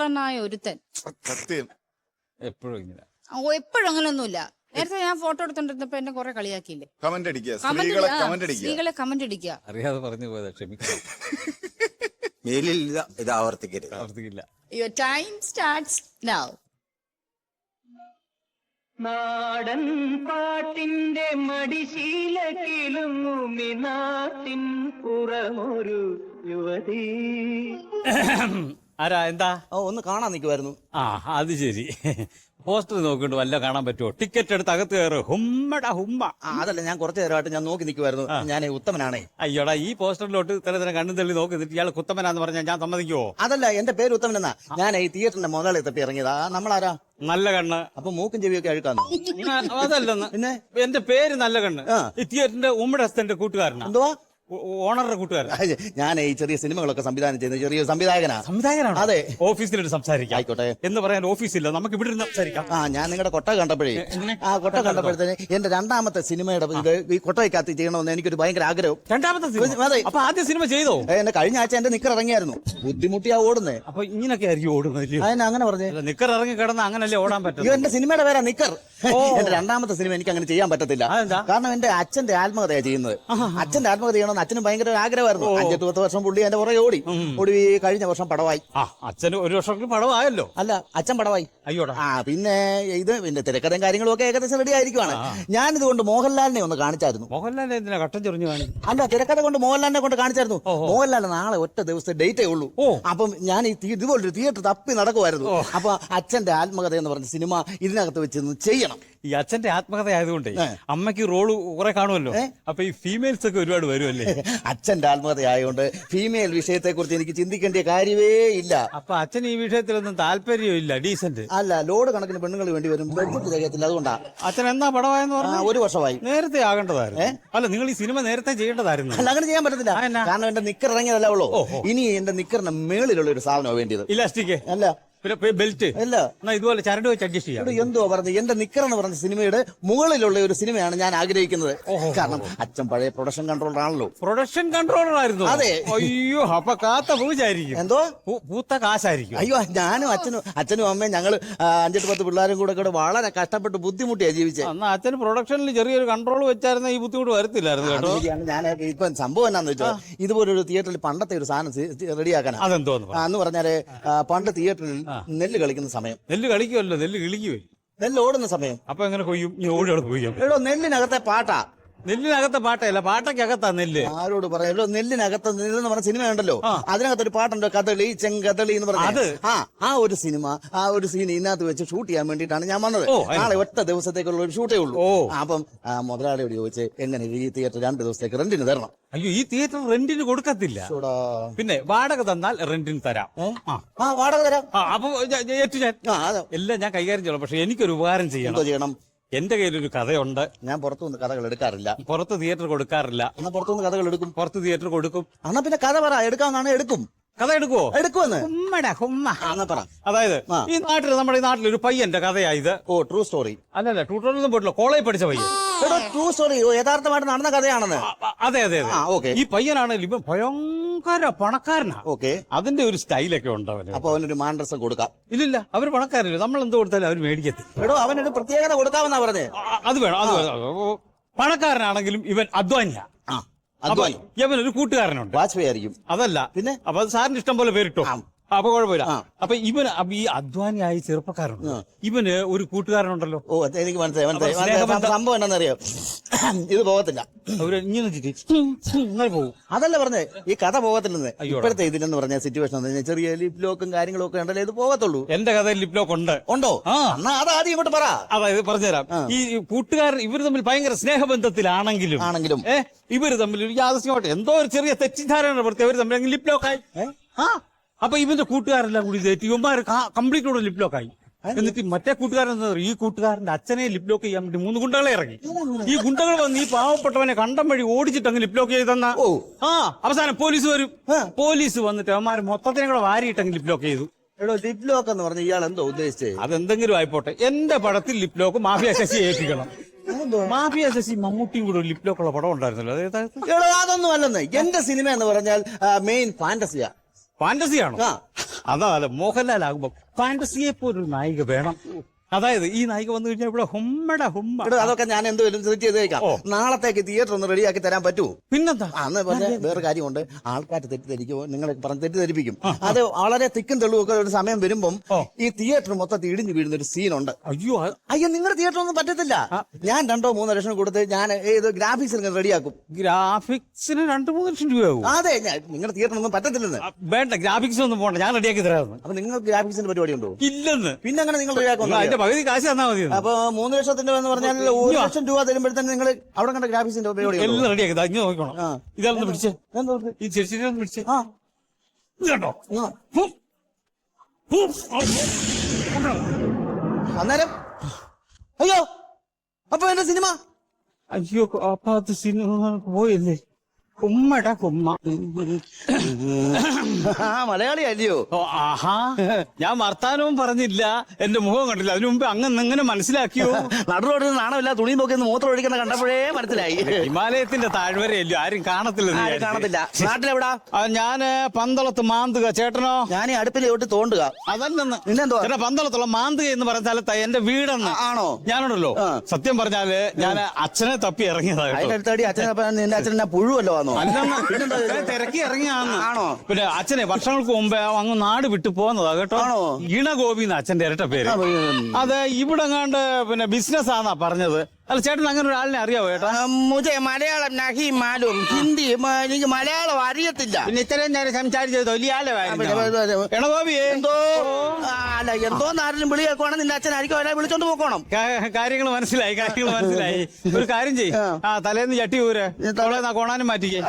കള്ളനായ ഒരുത്തൻ. സത്യം. എപ്പോഴും ഇങ്ങനെ. എപ്പോഴും അങ്ങനൊന്നുമില്ല. നേരത്തെ ഞാൻ ഫോട്ടോ എടുത്തോണ്ടിരുന്നപ്പോ എന്നെ കുറെ കളിയാക്കിയില്ലേ? കമന്റ് അടിക്കുക, സ്ത്രീകളെ കമന്റ് അടിക്കുക. അറിയാതെ പറഞ്ഞു പോയതാ, ക്ഷമിക്കണം. മേലിൽ ഇത് ആവർത്തിക്കരുത്. ആവർത്തിക്കില്ല. Your time starts now. നാടൻ പാട്ടിന്റെ മടിശീല കിലുങ്ങുമി നാട്ടിൻ പുറമൊരു യുവതി. ആരാ, എന്താ? ഒന്ന് കാണാൻ നിൽക്കുമായിരുന്നു. ആ, അത് ശരി. പോസ്റ്റർ നോക്കിണ്ട് വല്ല കാണാൻ പറ്റുമോ? ടിക്കറ്റ് എടുത്ത് അകത്ത് കയറ്. ഹുമ്മടാ ഹുമ്മ. അതല്ല, ഞാൻ കുറച്ചു നേരമായിട്ട് ഞാൻ നോക്കി നിൽക്കുമായിരുന്നു. ഞാൻ ഉത്തമനാണേ. അയ്യോടാ, ഈ പോസ്റ്ററിലോട്ട് തന്നെ കണ്ണും തള്ളി നോക്കി നിന്നിട്ട് ഇയാൾ കുത്തമനാന്ന് പറഞ്ഞാൽ ഞാൻ സമ്മതിക്കുവോ? അതല്ല, എന്റെ പേര് ഉത്തമനെന്നാ. ഞാൻ ഈ തിയേറ്ററിന്റെ മുതലാളി തപ്പി ഇറങ്ങിയതാ. നമ്മളാരാ? നല്ല കണ്ണ്. അപ്പൊ മൂക്കും ചെവിയൊക്കെ അഴുക്കാന്നു. അതല്ലെന്ന്. പിന്നെ എന്റെ പേര് നല്ല കണ്ണ്. ഈ തിയേറ്ററിന്റെ ഉമ്മയുടെ ഹസ്തന്റെ കൂട്ടുകാരനാ. എന്തുവാ? ഓണറുടെ കൂട്ടുകാരൻ. ഞാൻ ഈ ചെറിയ സിനിമകളൊക്കെ സംവിധാനം ചെയ്യുന്ന ചെറിയ സംവിധായകനാണ്. അതെ. ഓഫീസിലിട്ട് സംസാരിക്കാം. ആയിക്കോട്ടെ. എന്ന് പറയാൻ ഓഫീസില്ല, നമുക്ക് ഇവിടെ ഇരുന്ന് സംസാരിക്കാം. ഞാൻ നിങ്ങളുടെ കൊട്ട കണ്ടപ്പോഴേ കണ്ടപ്പോഴത്തേന് എന്റെ രണ്ടാമത്തെ സിനിമയുടെ ഈ കൊട്ടയ്ക്കകത്ത് ചെയ്യണമെന്ന് എനിക്കൊരു ഭയങ്കര ആഗ്രഹം. രണ്ടാമത്തെ സിനിമ? അപ്പൊ ആദ്യ സിനിമ ചെയ്തോ? എന്നെ കഴിഞ്ഞ ആഴ്ച എന്റെ നിക്കർ ഇറങ്ങിയായിരുന്നു. ബുദ്ധിമുട്ടിയാ ഓടുന്നേ. അപ്പൊ ഇങ്ങനൊക്കെ ആയിരിക്കും ഓടുന്നത്? അങ്ങനെ പറഞ്ഞേ. നിക്കർ ഇറങ്ങി കിടന്ന് അങ്ങനല്ലേ ഓടാൻ പറ്റും? എന്റെ സിനിമയുടെ പേരാ നിക്കർ. എന്റെ രണ്ടാമത്തെ സിനിമ എനിക്ക് അങ്ങനെ ചെയ്യാൻ പറ്റത്തില്ല. കാരണം എന്റെ അച്ഛന്റെ ആത്മകഥയാ ചെയ്യുന്നത്. അച്ഛന്റെ ആത്മകഥ ചെയ്യണമെന്ന് അച്ഛനും ഭയങ്കര ആഗ്രഹമായിരുന്നു. 5-10 വർഷം പുള്ളി എന്റെ പുറകെ ഓടി. കഴിഞ്ഞ വർഷം പടവായി. അച്ഛന് ഒരു വർഷം പടവായല്ലോ. അല്ല, അച്ഛൻ പടവായി. അയ്യോടാ. പിന്നെ പിന്നെ തിരക്കഥയും കാര്യങ്ങളും ഒക്കെ ഏകദേശം റെഡി ആയിരിക്കുവാണ്. ഞാനിതുകൊണ്ട് മോഹൻലാലിനെ ഒന്ന് കാണിച്ചായിരുന്നു. മോഹൻലാലിനെ എന്തിനാ കട്ടൻ ചൊറിഞ്ഞു കാണി? അല്ല, തിരക്കഥ കൊണ്ട് മോഹൻലാലിനെ കൊണ്ട് കാണിച്ചായിരുന്നു. മോഹൻലാൽ നാളെ ഒറ്റ ദിവസത്തെ ഡേറ്റേ ഉള്ളൂ. അപ്പം ഞാൻ ഇതുപോലൊരു തിയേറ്റർ തപ്പി നടക്കുമായിരുന്നു. അപ്പൊ അച്ഛന്റെ ആത്മകഥ എന്ന് പറഞ്ഞ സിനിമ ഇതിനകത്ത് വെച്ച് ചെയ്യണം. ഈ അച്ഛന്റെ ആത്മകഥ ആയതുകൊണ്ട് അമ്മയ്ക്ക് റോള് കുറെ കാണുമല്ലോ. അപ്പൊ ഈ ഫീമെയിൽസ് ഒക്കെ ഒരുപാട് വരുമല്ലേ? അച്ഛന്റെ ആത്മകഥ ആയതുകൊണ്ട് ഫീമെയിൽ വിഷയത്തെ കുറിച്ച് എനിക്ക് ചിന്തിക്കേണ്ട കാര്യമേ ഇല്ല. അപ്പൊ അച്ഛൻ ഈ വിഷയത്തിലൊന്നും താല്പര്യമില്ല. ഡീസന്റ് അല്ല, ലോഡ് കണക്കിന് പെണ്ണുങ്ങൾ വേണ്ടി വരും. ബഡ്ജറ്റ് തികയത്തില്ല. അതുകൊണ്ടാ. അച്ഛൻ എന്നാ പടവായെന്ന് പറഞ്ഞാൽ 1 വർഷമായി. നേരത്തെ ആകേണ്ടതായിരുന്നു. അല്ല, നിങ്ങൾ ഈ സിനിമ നേരത്തെ ചെയ്യേണ്ടതായിരുന്നു. അല്ല, അങ്ങനെ ചെയ്യാൻ പറ്റത്തില്ല. കാരണം എന്റെ നിക്കർ ഇറങ്ങിയതല്ല ഉള്ളൂ. ഇനി എന്റെ നിക്കറിന്റെ മേളിലുള്ള ഒരു സാധനമാണ് വേണ്ടിയത്. ഇലാസ്റ്റിക്? അല്ല, ബെൽറ്റ്? അല്ല. ഇതുപോലെ ചരട് വെച്ച് അഡ്ജസ്റ്റ് ചെയ്യാം. എന്തോ പറഞ്ഞു. എന്റെ നിക്കർ എന്ന് പറഞ്ഞ സിനിമയുടെ മുകളിലുള്ള ഒരു സിനിമയാണ് ഞാൻ ആഗ്രഹിക്കുന്നത്. കാരണം അച്ഛൻ പഴയ പ്രൊഡക്ഷൻ കൺട്രോളർ ആണല്ലോ. പ്രൊഡക്ഷൻ കൺട്രോളർ ആയിരുന്നു? അതെ. അയ്യോ, അപ്പൊ കാത്ത പൂജായിരിക്കും. എന്തോ പൂത്ത കാശായിരിക്കും. അയ്യോ, ഞാനും അച്ഛനും അമ്മയും ഞങ്ങള് 5-10 പിള്ളേരും കൂടെ വളരെ കഷ്ടപ്പെട്ട് ബുദ്ധിമുട്ടിയാ ജീവിച്ചത്. എന്നാ അച്ഛന് പ്രൊഡക്ഷനിൽ ചെറിയൊരു കൺട്രോൾ വെച്ചായിരുന്ന ഈ ബുദ്ധിമുട്ട് വരത്തില്ലായിരുന്നു കേട്ടോ. ഞാൻ ഇപ്പൊ സംഭവം എന്നാന്ന് വെച്ചാൽ ഇതുപോലൊരു തിയേറ്ററിൽ പണ്ടത്തെ ഒരു സാധനം റെഡിയാക്കാനാ. അതെന്തോന്ന് എന്ന് പറഞ്ഞാല് പണ്ട് തിയേറ്ററിൽ നെല്ല് കളിക്കുന്ന സമയം. നെല്ല് കളിക്കുമല്ലോ, നെല്ല് കിളിക്കുവേ. നെല്ല് ഓടുന്ന സമയം. അപ്പൊ എങ്ങനെ കൊയ്യും? ഓടി കൊയ്യും. എടോ, നെല്ലിനകത്തെ പാട്ടാ. നെല്ലിനകത്തെ പാട്ടല്ല, പാട്ടയ്ക്കകത്താ നെല്ല്. ആരോട് പറയാലോ? നെല്ലിനകത്ത് നെല്ലെന്ന് പറഞ്ഞ സിനിമ ഉണ്ടല്ലോ, അതിനകത്തൊരു പാട്ടുണ്ട്, കഥളി ചെങ്കഥളി എന്ന് പറഞ്ഞത്. ആ ഒരു സിനിമ, ആ ഒരു സീൻ ഇതിനകത്ത് വെച്ച് ഷൂട്ട് ചെയ്യാൻ വേണ്ടിയിട്ടാണ് ഞാൻ വന്നത്. നാളെ ഒറ്റ ദിവസത്തേക്കുള്ള ഒരു ഷൂട്ടേ ഉള്ളൂ. അപ്പം മുതലാളിയോട് ചോദിച്ച് എങ്ങനെ ഈ തിയേറ്റർ 2 ദിവസത്തേക്ക് റെന്റിന് തരണം. അയ്യോ, ഈ തിയേറ്റർ റെന്റിന് കൊടുക്കത്തില്ല. പിന്നെ വാടക തന്നാൽ റെന്റിന് തരാം. വാടക തരാം. അപ്പൊ ഏറ്റു ഞാൻ എല്ലാം ഞാൻ കൈകാര്യം ചെയ്യണം. പക്ഷെ എനിക്കൊരു ഉപകാരം ചെയ്യണം. എന്റെ കയ്യിലൊരു കഥയുണ്ട്. ഞാൻ പുറത്തുനിന്ന് കഥകൾ എടുക്കാറില്ല. പുറത്ത് തിയേറ്റർ കൊടുക്കാറില്ല. എന്നാ പുറത്തുനിന്ന് കഥകൾ എടുക്കും. പുറത്ത് തിയേറ്റർ കൊടുക്കും. എന്നാ പിന്നെ കഥ പറ. എടുക്കാന്നാണ് എടുക്കും. കഥ എടുക്കുവോ? എടുക്കുമെന്ന്. അതായത് ഈ നമ്മുടെ നാട്ടിൽ ഒരു പയ്യന്റെ കഥയായത്. True story? അല്ലല്ല, ട്യൂട്ടോറിയലൊന്നും പോയിട്ടില്ല. കോളേജ് പഠിച്ച പയ്യൻ. ട്രൂ സ്റ്റോറി യഥാർത്ഥമായിട്ട് നടന്ന കഥയാണെന്ന്. അതെ അതെ അതെ. ഈ പയ്യനാണെങ്കിൽ ഇപ്പൊ ഭയങ്കര പണക്കാരനാ. അതിന്റെ ഒരു സ്റ്റൈലൊക്കെ ഉണ്ട് അവന്. അപ്പൊ അവനൊരു മാൻഡ്രസം കൊടുക്കാം. ഇല്ല, അവര് പണക്കാരല്ല. നമ്മൾ എന്ത് കൊടുത്താലും അവര് മേടിക്കത്തില്ല. അവനൊരു പ്രത്യേകത കൊടുക്കാമെന്നാ പറഞ്ഞേ. അത് വേണം. പണക്കാരനാണെങ്കിലും ഇവൻ അധ്വാനിയാ. ഇവൻ ഒരു കൂട്ടുകാരനുണ്ട്, വാജ്പേയി ആയിരിക്കും. അതല്ല പിന്നെ. അപ്പൊ സാറിന് ഇഷ്ടം പോലെ പേരിട്ടോ. അപ്പൊ കുഴപ്പമില്ല. അപ്പൊ ഇവന് ഈ അധ്വാനിയായ ചെറുപ്പക്കാരുണ്ട്. ഇവന് ഒരു കൂട്ടുകാരനുണ്ടല്ലോ. എനിക്ക് മനസ്സിലായി. സംഭവം എന്താണെന്നറിയോ? ഇത് പോകത്തില്ല. ഇങ്ങനെ പോകും. അതല്ല പറഞ്ഞേ, ഈ കഥ പോകത്തില്ലെന്ന്. ഇപ്പോഴത്തെ ഇതിലെന്ന് പറഞ്ഞ സിറ്റുവേഷൻ ചെറിയ ലിപ് ലോക്കും കാര്യങ്ങളും ഒക്കെ ഉണ്ടല്ലോ, ഇത് പോകത്തുള്ളൂ. എന്റെ കഥയിൽ ലിപ് ലോക്ക് ഉണ്ട്. ഉണ്ടോ? എന്നാ അത് ആദ്യം ഇങ്ങോട്ട് പറ. അതായത് പറഞ്ഞുതരാം. ഈ കൂട്ടുകാരൻ ഇവർ തമ്മിൽ ഭയങ്കര സ്നേഹബന്ധത്തിലാണെങ്കിലും ഇവര് തമ്മിൽ ഒരു യാദൃശ്യമായിട്ട് എന്തോ ഒരു ചെറിയ തെറ്റിദ്ധാരണ പ്രത്യേകം അവർ തമ്മിൽ ലിപ് ലോക്കായി. അപ്പൊ ഇവന്റെ കൂട്ടുകാരെല്ലാം കൂടി തെറ്റി ഇവന്മാർ കംപ്ലീറ്റ് കൂടെ ലിപ് ലോക്കായി. എന്നിട്ട് മറ്റേ കൂട്ടുകാരൻ ഈ കൂട്ടുകാരന്റെ അച്ഛനെ ലിപ് ലോക്ക് ചെയ്യാൻ വേണ്ടി 3 ഗുണ്ടകളെ ഇറങ്ങി. ഈ ഗുണ്ടകൾ വന്ന് ഈ പാവപ്പെട്ടവനെ കണ്ടം വഴി ഓടിച്ചിട്ട് അങ്ങ് ലിപ് ലോക്ക് ചെയ്തെന്ന. അവസാനം പോലീസ് വരും. പോലീസ് വന്നിട്ട് അവന്മാർ മൊത്തത്തിനെ കൂടെ വാരിയിട്ടങ്ങ് ലിപ് ലോക്ക് ചെയ്തു. ലിപ് ലോക്ക് എന്ന് പറഞ്ഞ ഇയാൾ എന്തോ ഉദ്ദേശിച്ചത്? അതെന്തെങ്കിലും ആയിപ്പോട്ടെ. എന്റെ പടത്തിൽ ലിപ് ലോക്ക് മാഫിയ ശശി ഏൽപ്പിക്കണം. മാഫിയ ശശി മമ്മൂട്ടിയും കൂടെ ലിപ് ലോക്കുള്ള പടം ഉണ്ടായിരുന്നല്ലോ. അതൊന്നും അല്ലെന്ന്. എന്റെ സിനിമ എന്ന് പറഞ്ഞാൽ മെയിൻ ഫാന്റസിയാ. ഫാന്റസിയാണോ? അതല്ല മോഹൻലാൽ ആകുമ്പോ ഫാന്റസിയെ പോലൊരു നായിക വേണം. അതായത് ഈ നായിക വന്നു കഴിഞ്ഞാൽ ഇവിടെ ഹുമ്മ. എടോ, അതൊക്കെ ഞാൻ എന്തുവരും സെറ്റ് ചെയ്തേക്കാം. നാളത്തേക്ക് തിയേറ്റർ ഒന്ന് റെഡിയാക്കി തരാൻ പറ്റൂ? പിന്നെന്താ? അന്ന് പറഞ്ഞ വേറെ കാര്യമുണ്ട്. ആൾക്കാർ തെറ്റിദ്ധരിക്കുമോ, നിങ്ങൾ പറഞ്ഞ് തെറ്റിദ്ധരിപ്പിക്കും. അത് വളരെ തിക്കും തെളിവൊക്കെ ഒരു സമയം വരുമ്പം ഈ തിയേറ്റർ മൊത്തത്തിൽ ഇടിഞ്ഞു വീഴുന്ന ഒരു സീനുണ്ട്. അയ്യോ നിങ്ങളുടെ തിയേറ്റർ ഒന്നും പറ്റത്തില്ല. ഞാൻ 2-3 ലക്ഷം കൊടുത്ത് ഞാൻ ഏത് ഗ്രാഫിക്സ് റെഡിയാക്കും. ഗ്രാഫിക്സിന് 2-3 ലക്ഷം രൂപയാകും. അതെ, നിങ്ങളുടെ തിയേറ്റർ ഒന്നും പറ്റത്തില്ലെന്ന്. വേണ്ട, ഗ്രാഫിക്സ് ഒന്നും പോണ്ട, ഞാൻ റെഡിയാക്കി തരാമെന്ന്. അപ്പൊ നിങ്ങൾ ഗ്രാഫിക്സിന്റെ പരിപാടി ഉണ്ടോ? ഇല്ലെന്ന്. പിന്നെ അങ്ങനെ നിങ്ങൾ റെഡിയാക്കും. പകുതി കാശ് തന്നാ മതി. അപ്പൊ 3 ലക്ഷത്തിന്റെ എന്ന് പറഞ്ഞാൽ 1 ലക്ഷം രൂപ തരുമ്പോഴത്തേന് നിങ്ങൾ അവിടെ കണ്ട ഗ്രാഫിക്സിന്റെ പരിപാടി എല്ലാം റെഡിയാക്കി ഇഞ്ഞ് നോക്കണം. ഇതൊന്ന് പിടിച്ചേ, ഈ ചെടിച്ചിട്ടൊന്ന് പിടിച്ചേ. കേട്ടോ അന്നേരം അയ്യോ അപ്പൊ എന്റെ സിനിമ അയ്യോ അപ്പൊ അത് സിനിമ പോയല്ലേ. കുമ്മട കുമ്മ. മലയാളി അല്ലയോ? ആഹാ, ഞാൻ വർത്താനവും പറഞ്ഞില്ല, എന്റെ മുഖം കണ്ടില്ല. അതിനു മുമ്പ് അങ്ങനെ മനസ്സിലാക്കിയോ? നടുറോഡിൽ നാണമില്ല, തുണി നോക്കി മൂത്രം ഒഴിക്കുന്ന കണ്ടപ്പോഴേ മനസ്സിലായി. ഹിമാലയത്തിന്റെ താഴ്വരയല്ലോ, ആരും കാണത്തില്ല. നാട്ടിലെവിടാ? ഞാന് പന്തളത്ത് മാന്തുക. ചേട്ടനോ? ഞാൻ അടുപ്പിൽ തൊട്ട് തോണ്ടുക. അതല്ലെന്ന്. പിന്നെന്തോ? ചേട്ടാ, പന്തളത്തുള്ള മാന്തുക എന്ന് പറഞ്ഞ സ്ഥലത്താ എന്റെ വീടെന്ന്. ആണോ? ഞാനുണ്ടല്ലോ, സത്യം പറഞ്ഞാല് ഞാൻ അച്ഛനെ തപ്പി ഇറങ്ങിയതാ. അതിനടുത്തടി നിന്റെ അച്ഛൻ എന്നാ പുഴുവല്ലോ? തിരക്കി ഇറങ്ങിയാന്ന്. ആണോ? പിന്നെ അച്ഛനെ വർഷങ്ങൾക്ക് മുമ്പേ അങ്ങ് നാട് വിട്ടു പോന്നതാ കേട്ടോ. ഇണഗോപി എന്ന അച്ഛന്റെ ഇരട്ട പേര്. അത് ഇവിടെ കണ്ട് പിന്നെ ബിസിനസ് ആന്നാ പറഞ്ഞത്. അല്ല ചേട്ടൻ അങ്ങനെ ഒരാളിനെ അറിയാവോ ചേട്ടാ? മുझे മലയാളം നഹി മാലൂം, ഹിന്ദി എനിക്ക് മലയാളം അറിയത്തില്ല. പിന്നെ ഇത്രയും നേരം സംസാരിച്ചത് ഇണഗോപിയെ എന്തോ അല്ല എന്തോന്നാരും വിളി കേൾക്കുവാണെങ്കിൽ നിന്റെ അച്ഛനായിരിക്കും അവരെ വിളിച്ചോണ്ട് പോക്കണം. കാര്യങ്ങൾ മനസ്സിലായി. ഒരു കാര്യം ചെയ്യ്, തലേന്ന് ചട്ടി ഊര്, കൊണാനും മാറ്റിക്കേ.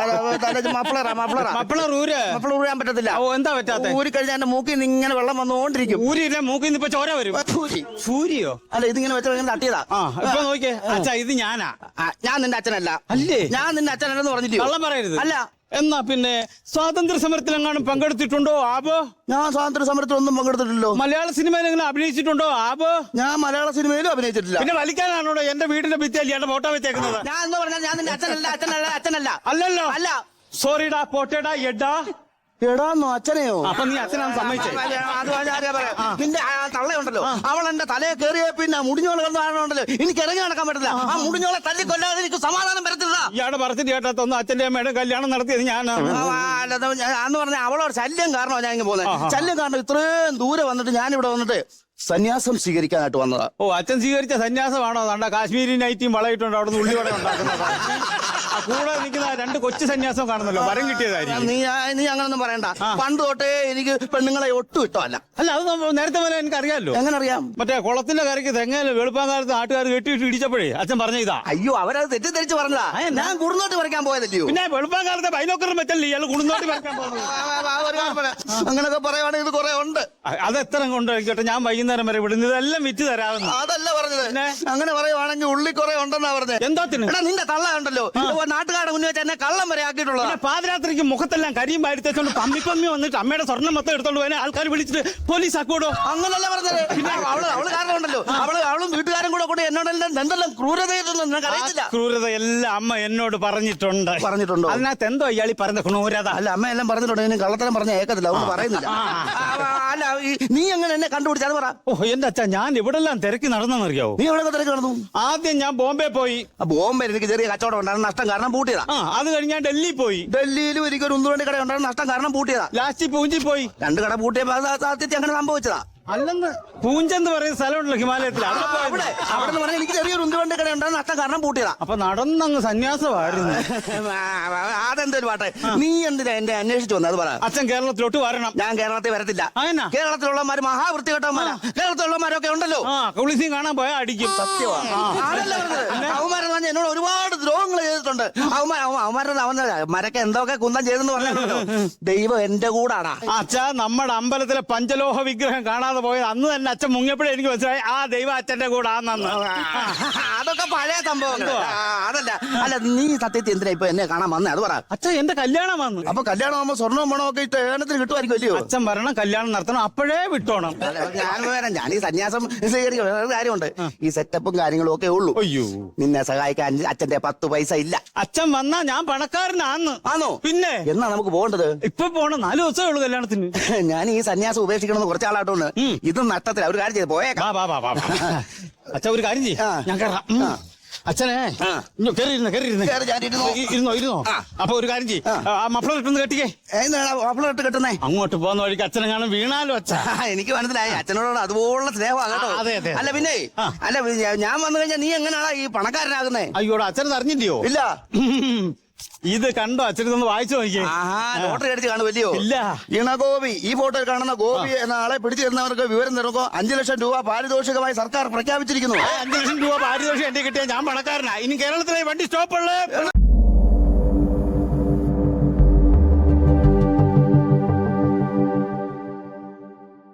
മഫ്ളർ ഊരാൻ പറ്റത്തില്ല. എന്താ പറ്റാത്ത? ഊരി കഴിഞ്ഞാൽ എന്റെ മൂക്കിൽ നിന്ന് ഇങ്ങനെ വെള്ളം വന്നുകൊണ്ടിരിക്കും. ഊരില്ല, മൂക്കിൽ നിന്ന് ഇപ്പൊ ചോര വരും. സൂര്യോ? അല്ല ഇതിങ്ങനെ വെച്ചാൽ തട്ടിയതാ. ഇപ്പൊ നോക്കിയേ അച്ഛാ, ഇത് ഞാനാ. ഞാൻ നിന്റെ അച്ഛനല്ല. അല്ലേ? ഞാൻ നിന്റെ അച്ഛനല്ലെന്ന് പറഞ്ഞിട്ട് കള്ളം പറയരുത്. അല്ല. എന്നാ പിന്നെ സ്വാതന്ത്ര്യ സമരത്തിലെങ്ങാനും പങ്കെടുത്തിട്ടുണ്ടോ ആബോ? ഞാൻ സ്വാതന്ത്ര്യ സമരത്തിൽ ഒന്നും പങ്കെടുത്തിട്ടില്ലോ. മലയാള സിനിമയിൽ എങ്ങനെ അഭിനയിച്ചിട്ടുണ്ടോ ആബോ? ഞാൻ മലയാള സിനിമയിലും അഭിനയിച്ചിട്ടില്ല. പിന്നെ വലിക്കാനാണോ എന്റെ വീടിന്റെ ഭിത്തിയല്ലേ എന്റെ ഫോട്ടോ വെച്ചേക്കുന്നത്? ഞാൻ എന്ന് പറഞ്ഞാൽ ഞാൻ നിന്റെ അച്ഛനല്ല. അല്ലല്ലോ. അല്ല. സോറിടാ, പോട്ടേടാ, എഡാ. എടാന്നോ അച്ഛനെയോ? അപ്പൊ നീ അച്ഛനാന്ന് സമ്മതിച്ചേ? നിന്റെ തള്ളയുണ്ടല്ലോ, അവൾ എന്റെ തലയെ കയറിയ പിന്നെ മുടിഞ്ഞോളെ ഉണ്ടല്ലോ, എനിക്ക് ഇറങ്ങി നടക്കാൻ പറ്റില്ല. ആ മുടിഞ്ഞോളെ തല്ലിക്കൊല്ലാതെ എനിക്ക് സമാധാനം വരത്തില്ല. ഇയാളുടെ പറഞ്ഞിട്ട് കേട്ടാത്തൊന്നും അച്ഛന്റെ അമ്മയുടെ കല്യാണം നടത്തിയത് ഞാനാണ്. എന്ന് പറഞ്ഞാൽ അവളോട് ശല്യം കാരണോ ഞാൻ ഇങ്ങനെ പോകുന്നത്. ശല്യം കാരണം ഇത്രയും ദൂരെ വന്നിട്ട് ഞാനിവിടെ വന്നിട്ട് സന്യാസം സ്വീകരിക്കാനായിട്ട് വന്നതാ. അച്ഛൻ സ്വീകരിച്ച സന്യാസമാണോ? അതാണ്ട കാശ്മീരി നൈറ്റിയും വളയിട്ടുണ്ട്, അവിടെ നിന്ന് ഉള്ളിവട ഉണ്ടാക്കുന്നത്. കൂടെ നിൽക്കുന്ന 2 കൊച്ചു സന്യാസം കാണുന്നല്ലോ, വരം കിട്ടിയതായിരിക്കും. നീ അങ്ങനൊന്നും പറയണ്ട. പണ്ട് തൊട്ടേ എനിക്ക് പെണ്ണുങ്ങളെ ഒട്ടും ഇഷ്ടമല്ല. അല്ല, അത് നേരത്തെ പോലെ എനിക്ക് അറിയാമല്ലോ. എങ്ങനെ അറിയാം? മറ്റേ കുളത്തിന്റെ കരയ്ക്ക് തെങ്ങല് വെളുപ്പാങ്കാലത്ത് നാട്ടുകാർ കെട്ടിയിട്ട് ഇടിച്ചപ്പോഴേ അച്ഛൻ പറഞ്ഞ ഇതാ. അയ്യോ, അവരത് തെറ്റിദ്ധരിച്ച് പറഞ്ഞതാ. ഞാൻ കുടുന്നോട്ട് പറിക്കാൻ പോയതല്ലയോ. പിന്നെ വെളുപ്പാങ്കാലത്തെ ബൈനോക്കറും വെച്ചല്ലേ ഇയാൾ കുടുന്നോട്ട് പറിക്കാൻ പോകുന്നത്. അങ്ങനൊക്കെ പറയുവാണെങ്കിൽ ഇത് കുറെ ഉണ്ട്. അതെത്ര കൊണ്ടായിക്കോട്ടെ, ഞാൻ വൈകുന്നേരം വരെ വിടുന്നത് ഇതെല്ലാം വിറ്റ് തരാമെന്ന്. അതല്ല പറഞ്ഞത്. അങ്ങനെ പറയുവാണെങ്കിൽ ഉള്ളി കുറെ ഉണ്ടെന്നാ പറഞ്ഞത്. എന്താത്തിന്? നിന്റെ തള്ള ഉണ്ടല്ലോ, നാട്ടുകാരുടെ മുന്നിൽ വെച്ച് എന്നെ കള്ളം വരെ ആക്കിയിട്ടുള്ളത്. പാതിരാത്രിക്ക് മുഖത്തെല്ലാം കരിയും വാരിത്തേച്ചോണ്ട് പമ്മി വന്നിട്ട് അമ്മയുടെ സ്വർണ്ണം മൊത്തം എടുത്തോണ്ട് പോയാൽ ആൾക്കാർ വിളിച്ചിട്ട് പോലീസ് ആക്കൂടോ? അങ്ങനല്ല പറഞ്ഞത്. പിന്നെ അവള് കാരണം ഉണ്ടല്ലോ, അവളും വീട്ടുകാരും കൂടെ എന്തെല്ലാം ക്രൂരത അറിയത്തില്ല. ക്രൂരത എല്ലാം അമ്മ എന്നോട് പറഞ്ഞിട്ടുണ്ടോ? അതിനകത്ത് എന്തോ ഇയാളി പറഞ്ഞ ക്രൂരത? അല്ല, അമ്മ എല്ലാം പറഞ്ഞിട്ടുണ്ട്. ഇനി കള്ളത്തരം പറഞ്ഞ ഏക്കത്തില്ല, അവള് പറയുന്നില്ല. അല്ല, നീ എങ്ങനെ എന്നെ കണ്ടുപിടിച്ചാൽ പറ. എന്റെ അച്ഛാ, ഞാൻ ഇവിടെല്ലാം തിരക്കി നടന്നെന്നറിയാവോ? നീ എവിടെ തിരക്കി നടന്നു? ആദ്യം ഞാൻ ബോംബെ പോയി. ബോംബെ എനിക്ക് ചെറിയ കച്ചവടം ഉണ്ടായിരുന്നു, നഷ്ടം കാരണം പൂട്ടിയതാ. അത് കഴിഞ്ഞ് ഞാൻ ഡൽഹി പോയി. ഡൽഹിയിലും എനിക്കൊരു ഉന്തുവണ്ടി കട ഉണ്ടായിരുന്നു, നഷ്ടം കാരണം പൂട്ടിയതാ. ലാസ്റ്റ് പൂഞ്ചി പോയി. 2 കട പൂട്ടിയപ്പോ അങ്ങനെ സംഭവിച്ചതാ. അല്ലെന്ന്, പൂഞ്ചെന്ന് പറയുന്ന സ്ഥലമുണ്ടല്ലോ ഹിമാലയത്തിൽ, അവിടെ പറഞ്ഞാൽ എനിക്ക് ചെറിയൊരു ഉന്തുവണ്ടി കട ഉണ്ടായിരുന്നു, നഷ്ടം കാരണം പൂട്ടിയതാ. അപ്പൊ നടന്നങ്ങ് സന്യാസമായിരുന്നു. അതെന്തൊരു പാട്ടെ. നീ എന്തിനാ എന്നെ അന്വേഷിച്ചു വന്നത്? അത് പറ. അച്ഛൻ കേരളത്തിലോട്ട് വരണം. ഞാൻ കേരളത്തിൽ വരത്തില്ല. കേരളത്തിലുള്ളമാര് മഹാവൃത്തികെട്ടവന്മാരാ. കേരളത്തിലുള്ളമാരൊക്കെ ഉണ്ടല്ലോ, കുളിസി കാണാൻ പോയാൽ അടിക്കും. സത്യമാണ്. അവന്മാരെന്ന് പറഞ്ഞാൽ എന്നോട് ഒരുപാട് ദ്രോഹങ്ങൾ ചെയ്തിട്ടുണ്ട്. അവന്മാരൊക്കെ എന്തൊക്കെ കുന്തം ചെയ്തെന്ന് പറഞ്ഞല്ലോ. ദൈവം എന്റെ കൂടാണ്. അച്ഛാ, നമ്മുടെ അമ്പലത്തിലെ പഞ്ചലോഹ വിഗ്രഹം കാണാതെ കാണാതെ പോയത് അന്ന് തന്നെ അച്ഛൻ മുങ്ങിയപ്പോഴേ എനിക്ക് മനസ്സിലായി ആ ദൈവം അച്ഛന്റെ കൂടെ ആന്നു. അതൊക്കെ പഴയ സംഭവം. അതല്ല, അല്ല നീ സത്യത്തിൽ എന്തിനാ ഇപ്പൊ എന്നെ കാണാൻ വന്നേ അത് പറ. അച്ഛൻ എന്റെ കല്യാണം വന്നു. അപ്പൊ കല്യാണം ആകുമ്പോ സ്വർണ്ണവും പണവും ഒക്കെ ഇട്ട് ഏണത്തിന് കിട്ടുമായിരിക്കും അല്ലയോ? അച്ഛൻ വരണം, കല്യാണം നടത്തണം, അപ്പോഴേ വിട്ടോണം. ഞാൻ വരാം, ഞാൻ ഈ സന്യാസം സ്വീകരിക്കും. വേറെ കാര്യമുണ്ട്, ഈ സെറ്റപ്പും കാര്യങ്ങളും ഒക്കെ ഉള്ളൂ. അയ്യോ, നിന്നെ സഹായിക്കാൻ അച്ഛന്റെ 10 പൈസ ഇല്ല. അച്ഛൻ വന്നാ ഞാൻ പണക്കാരനാന്ന്. ആണോ? പിന്നെ എന്നാ നമുക്ക് പോകേണ്ടത്? ഇപ്പൊ പോണം, 4 ദിവസമേ ഉള്ളൂ കല്യാണത്തിന്. ഞാൻ ഈ സന്യാസം ഉപേക്ഷിക്കണമെന്ന് കുറച്ചാളായിട്ടുണ്ട്. ഇതും നഷ്ടത്തില്ല. ഒരു കാര്യം ചെയ്ത് പോയേക്കാം. അച്ഛൻ ഒരു കാര്യം ചെയ്യും, ഞാൻ കയറാം. അച്ഛനെ ഇരുന്നോ. അപ്പൊ ഒരു കാര്യം ചെയ്യും, മഫ്ലർ ഇട്ടൊന്ന് കെട്ടിക്കേ. മഫ്ലർ ഇട്ട് കെട്ടുന്നേ? അങ്ങോട്ട് പോകുന്ന വഴിക്ക് അച്ഛനെ കാണാൻ വീണാലോ അച്ഛ. എനിക്ക് മനസ്സിലായി, അച്ഛനോട് അതുപോലുള്ള സ്നേഹമാണ് കേട്ടോ. അതെ. അല്ല പിന്നെ അല്ല, ഞാൻ വന്നു കഴിഞ്ഞാൽ നീ എങ്ങനെയാണോ ഈ പണക്കാരനാകുന്നേ? അയ്യോടാ, അച്ഛനത് അറിഞ്ഞില്ലയോ? ഇല്ല. ഇത് കണ്ടോ, അച്ഛനൊന്ന് വായിച്ചു നോക്കിയേ. ലോട്ടറി അടിച്ച് കാണുമല്ലയോ? ഇല്ല. ഇണഗോപി, ഈ ഫോട്ടോയിൽ കാണുന്ന ഗോപി എന്ന ആളെ പിടിച്ചു തരുന്നവർക്ക് വിവരം തരുമ്പോ 5 ലക്ഷം രൂപ പാരിതോഷികമായി സർക്കാർ പ്രഖ്യാപിച്ചിരിക്കുന്നു. 5 ലക്ഷം രൂപ പാരിതോഷികം എന്റെ കിട്ടിയ ഞാൻ പണക്കാരനാ. ഇനി കേരളത്തിലെ വണ്ടി സ്റ്റോപ്പുള്ളേ.